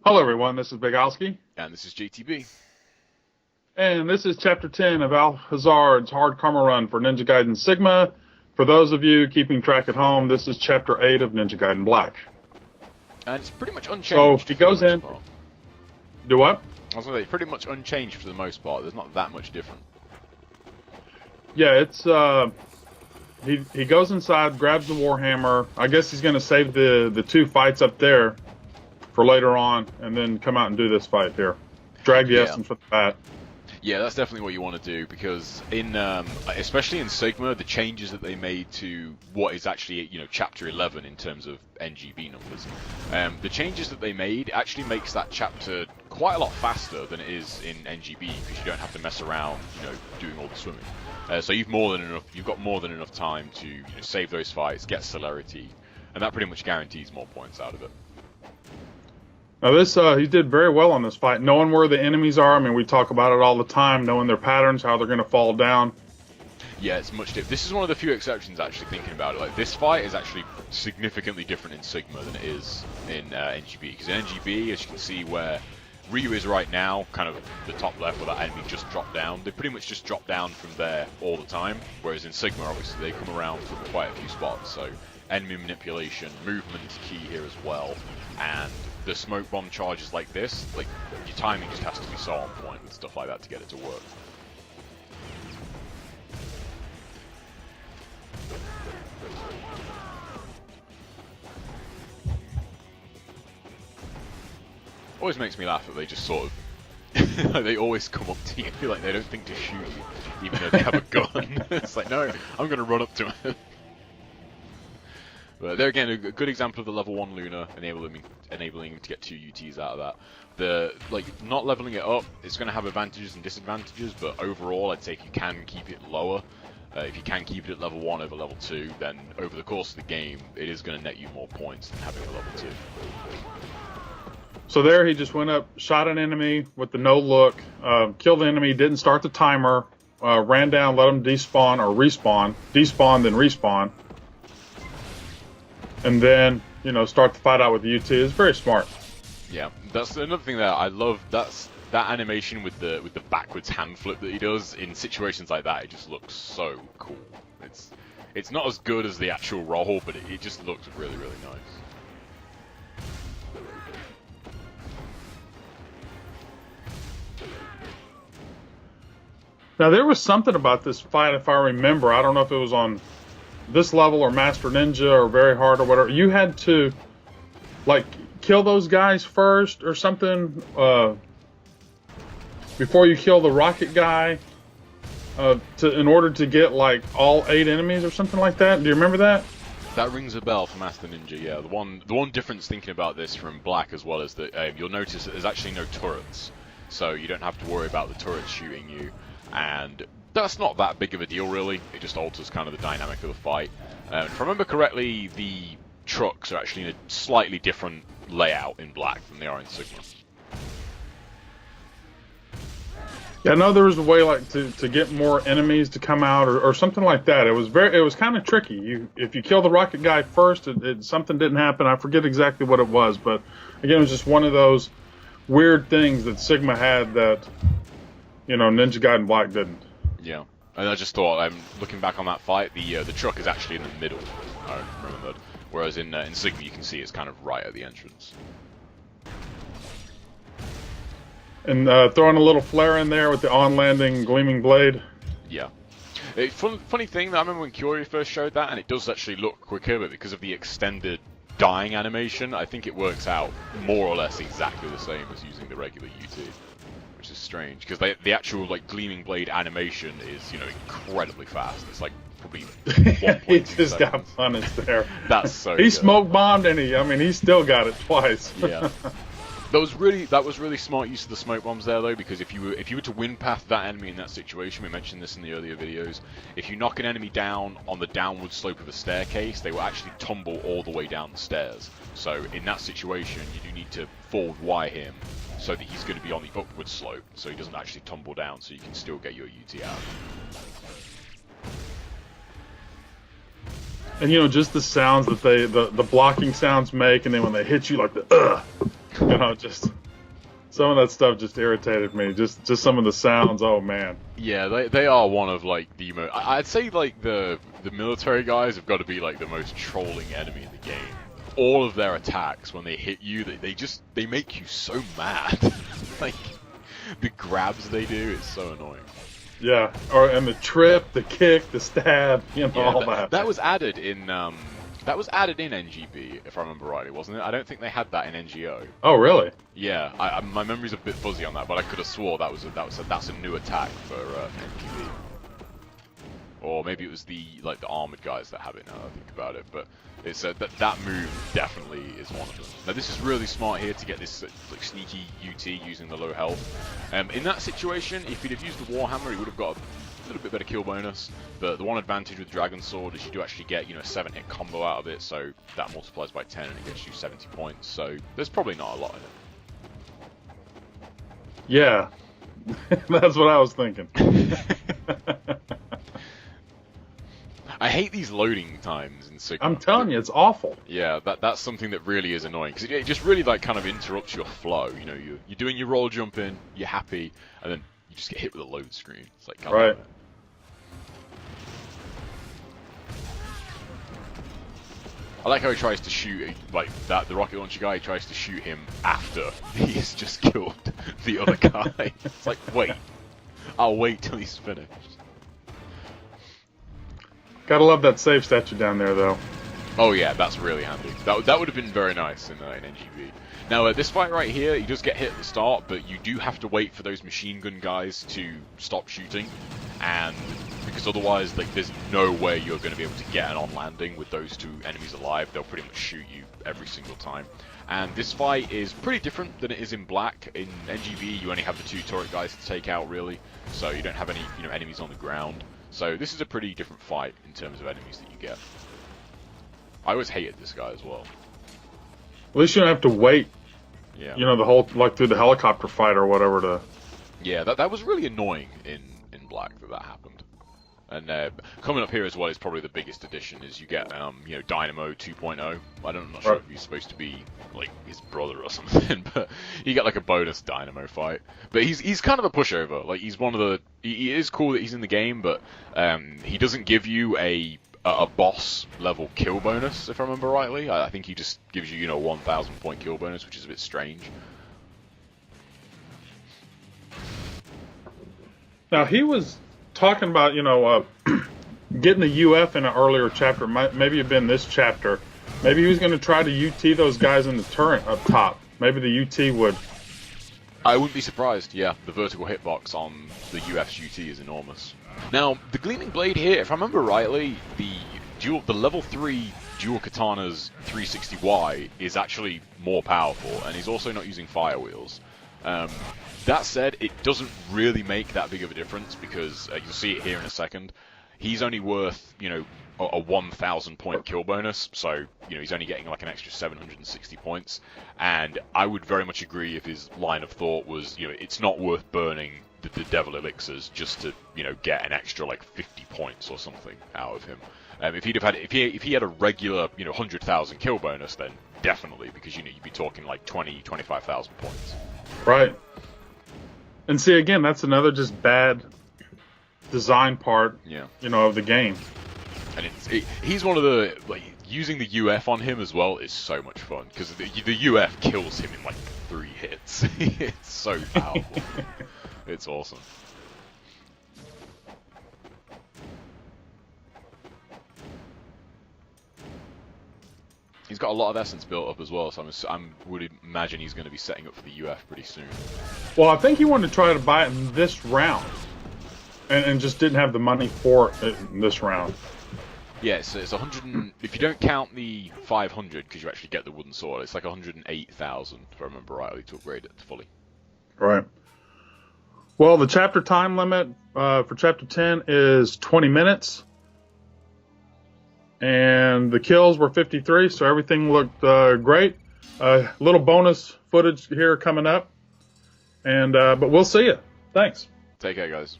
Hello everyone, this is Big Alski. And this is JTB. And this is Chapter 10 of Alhazard's Hard Karma Run for Ninja Gaiden Sigma. For those of you keeping track at home, this is Chapter 8 of Ninja Gaiden Black. And it's pretty much unchanged. So he goes in... Do what? I was going to say, pretty much unchanged for the most part. There's not that much different. Yeah, it's... He goes inside, grabs the Warhammer. I guess he's going to save the two fights up there for later on, and then come out and do this fight here. Drag the essence with the bat. Yeah, that's definitely what you want to do, because in especially in Sigma, the changes that they made to what is actually, Chapter 11 in terms of NGB numbers, the changes that they made actually makes that chapter quite a lot faster than it is in NGB, because you don't have to mess around, doing all the swimming. So you've got more than enough time to save those fights, get celerity, and that pretty much guarantees more points out of it. Now this, he did very well on this fight, knowing where the enemies are. I mean, we talk about it all the time, knowing their patterns, how they're going to fall down. Yeah, it's much different. This is one of the few exceptions, actually, thinking about it. Like, this fight is actually significantly different in Sigma than it is in NGB. Because in NGB, as you can see where Ryu is right now, kind of the top left where that enemy just dropped down, they pretty much just drop down from there all the time. Whereas in Sigma, obviously, they come around from quite a few spots. So enemy manipulation, movement is key here as well. And the smoke bomb charges like this, like, your timing just has to be so on point with stuff like that to get it to work. Always makes me laugh that they just sort of they always come up to you and feel like they don't think to shoot you, even though they have a gun. It's like, no, I'm gonna run up to him. But there again, a good example of the level 1 Luna enabling him to get 2 UTs out of that. Not leveling it up is going to have advantages and disadvantages, but overall, I'd say if you can keep it lower, if you can keep it at level 1 over level 2, then over the course of the game, it is going to net you more points than having a level 2. So there, he just went up, shot an enemy with the no look, killed the enemy, didn't start the timer, ran down, let him despawn or respawn, despawn then respawn. And then, start the fight out with the UT. It's very smart. Yeah, that's another thing that I love. That's that animation with the backwards hand flip that he does in situations like that. It just looks so cool. It's not as good as the actual roll, but it just looks really, really nice. Now there was something about this fight, if I remember. I don't know if it was on this level or Master Ninja or Very Hard or whatever. You had to kill those guys first or something before you kill the rocket guy in order to get all 8 enemies or something like that. Do you remember that? That rings a bell for Master Ninja. Yeah, the one difference thinking about this from Black as well is that you'll notice that there's actually no turrets, so you don't have to worry about the turrets shooting you, and that's not that big of a deal, really. It just alters kind of the dynamic of the fight. If I remember correctly, the trucks are actually in a slightly different layout in Black than they are in Sigma. Yeah, I know there was a way to get more enemies to come out or something like that. It was kind of tricky. If you kill the rocket guy first, something didn't happen. I forget exactly what it was, but again, it was just one of those weird things that Sigma had that Ninja Gaiden Black didn't. Yeah, and I just thought, looking back on that fight, the truck is actually in the middle, I remembered, whereas in Sigma you can see it's kind of right at the entrance. And throwing a little flare in there with the on-landing gleaming blade. Yeah. Funny thing, I remember when Curie first showed that, and it does actually look quicker, but because of the extended dying animation, I think it works out more or less exactly the same as using the regular UT. Which is strange, because the actual gleaming blade animation is incredibly fast. It's probably 1.2 he just seconds. got punished there. That's so he good. smoke bombed and he still got it twice. Yeah, that was really smart use of the smoke bombs there, though, because if you were to win past that enemy in that situation, we mentioned this in the earlier videos, if you knock an enemy down on the downward slope of a staircase, they will actually tumble all the way down the stairs. So in that situation, you do need to forward wire him so that he's going to be on the upward slope, so he doesn't actually tumble down, so you can still get your UT out. And just the sounds that the blocking sounds make, and then when they hit you, just Some of that stuff just irritated me. Just some of the sounds. Oh man. Yeah, they are one of like the most. I'd say like the military guys have got to be like the most trolling enemy in the game. All of their attacks when they hit you, they make you so mad. Like the grabs they do is so annoying. Yeah, and the trip, the kick, the stab, all that. That was added in NGB, if I remember rightly, wasn't it? I don't think they had that in NGO. Oh, really? Yeah, my memory's a bit fuzzy on that, but I could have swore that's a new attack for NGB. Or maybe it was the armored guys that have it now that I think about it, but it's that move definitely is one of them. Now this is really smart here to get this sneaky UT using the low health. In that situation, if he'd have used the Warhammer, he would have got a little bit better kill bonus, but the one advantage with Dragon Sword is you do actually get, a 7-hit combo out of it, so that multiplies by 10 and it gets you 70 points, so there's probably not a lot in it. Yeah, that's what I was thinking. I hate these loading times in Sigma. I'm telling you, it's awful. Yeah, that's something that really is annoying, because it just really kind of interrupts your flow. You're doing your roll jump in, you're happy, and then you just get hit with a load screen. It's like, right. I like how he tries to shoot, the rocket launcher guy, he tries to shoot him after he's just killed the other guy. It's like, wait. I'll wait till he's finished. Gotta love that save statue down there, though. Oh yeah, that's really handy. That would have been very nice in NGB. Now, this fight right here, he does get hit at the start, but you do have to wait for those machine gun guys to stop shooting, and because otherwise, there's no way you're going to be able to get an on-landing with those two enemies alive. They'll pretty much shoot you every single time. And this fight is pretty different than it is in Black. In NGB, you only have the two turret guys to take out, really, so you don't have any enemies on the ground. So this is a pretty different fight in terms of enemies that you get. I always hated this guy as well. At least you don't have to wait. Yeah. The whole through the helicopter fight or whatever to. Yeah, that was really annoying in Black that happened. And coming up here as well is probably the biggest addition. Is you get Dynamo 2.0. I'm not sure if he's supposed to be like his brother or something, but you get like a bonus Dynamo fight. But he's kind of a pushover. Like he's one of the. He is cool that he's in the game, but he doesn't give you a boss level kill bonus, if I remember rightly. I think he just gives you, 1,000 point kill bonus, which is a bit strange. Now he was talking about, getting the UF in an earlier chapter. Maybe it'd been this chapter. Maybe he was going to try to UT those guys in the turret up top. Maybe the UT would. I wouldn't be surprised. Yeah, the vertical hitbox on the UF's UT is enormous. Now, the Gleaming Blade here, if I remember rightly, the level 3 dual katana's 360Y is actually more powerful, and he's also not using fire wheels. That said, it doesn't really make that big of a difference, because you'll see it here in a second. He's only worth, a 1,000 point kill bonus, so, he's only getting like an extra 760 points, and I would very much agree if his line of thought was, it's not worth burning the Devil Elixirs just to, get an extra like 50 points or something out of him. If he had a regular, 100,000 kill bonus, then definitely, because you'd be talking like 25,000 points. Right. And see, again, that's another just bad design part, of the game. And he's one of the using the UF on him as well is so much fun, because the UF kills him in like 3 hits. It's so powerful. It's awesome. He's got a lot of essence built up as well, so I would imagine he's going to be setting up for the UF pretty soon. Well, I think he wanted to try to buy it in this round, and just didn't have the money for it in this round. Yeah, so it's 100. If you don't count the 500, because you actually get the wooden sword, it's like 108,000 if I remember rightly to upgrade it fully. Right. Well, the chapter time limit for chapter 10 is 20 minutes. And the kills were 53, so everything looked great. Little bonus footage here coming up. And but we'll see you. Thanks. Take care, guys.